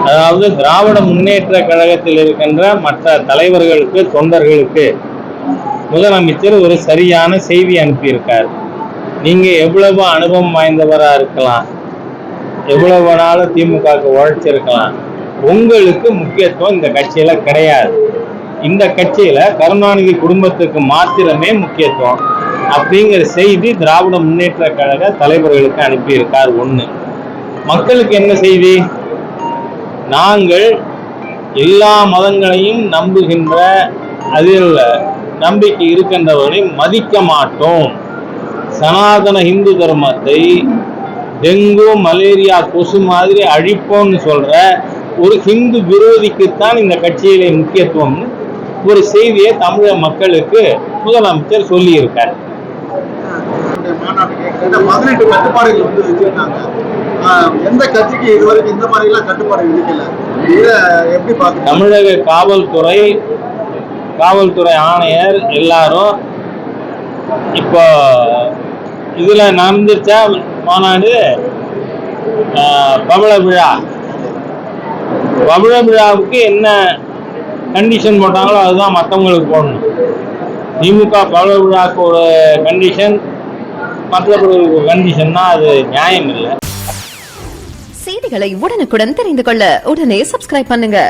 அதாவது திராவிட முன்னேற்ற கழகத்தில் இருக்கின்ற மற்ற தலைவர்களுக்கு தொண்டர்களுக்கு முதலமைச்சர் ஒரு சரியான செய்தி அனுப்பியிருக்கார். நீங்க எவ்வளவு அனுபவம் வாய்ந்தவரா இருக்கலாம், எவ்வளவு நாளும் திமுகவுக்கு உழைச்சிருக்கலாம், உங்களுக்கு முக்கியத்துவம் இந்த கட்சியில கிடையாது. இந்த கட்சியில கருணாநிதி குடும்பத்துக்கு மாத்திரமே முக்கியத்துவம் அப்படிங்கிற செய்தி திராவிட முன்னேற்ற கழக தலைவர்களுக்கு அனுப்பியிருக்கார். ஒண்ணு. மக்களுக்கு என்ன செய்தி? நாங்கள் எல்லா மதங்களையும் நம்புகின்ற, அதில் நம்பிக்கை இருக்கின்றவர்களை மதிக்க மாட்டோம். சனாதன இந்து தர்மத்தை டெங்கு மலேரியா கொசு மாதிரி அழிப்போம்னு சொல்ற ஒரு ஹிந்து விரோதிக்குத்தான் இந்த கட்சியிலே முக்கியத்துவம் ஒரு செய்தியை தமிழக மக்களுக்கு முதலமைச்சர் சொல்லி இருக்கார். எந்த கட்சிக்கு இதுவரைக்கும் இந்த மாதிரி எல்லாம் கட்டுப்பாடு விதிக்கல. எப்படி பார்க்க தமிழக காவல்துறை ஆணையர் எல்லாரும் இப்போ இதுல நடந்துச்சா மாநாடு, பவள விழாவுக்கு என்ன கண்டிஷன் போட்டாங்களோ அதுதான் மற்றவங்களுக்கு போடணும். திமுக பவள விழாவுக்கு ஒரு கண்டிஷன், மற்றவர்களுக்கு ஒரு கண்டிஷன்னா அது நியாயம் இல்லை. செய்திகளை உடனுக்குடன் தெரிந்து கொள்ள உடனே சப்ஸ்கிரைப் பண்ணுங்க.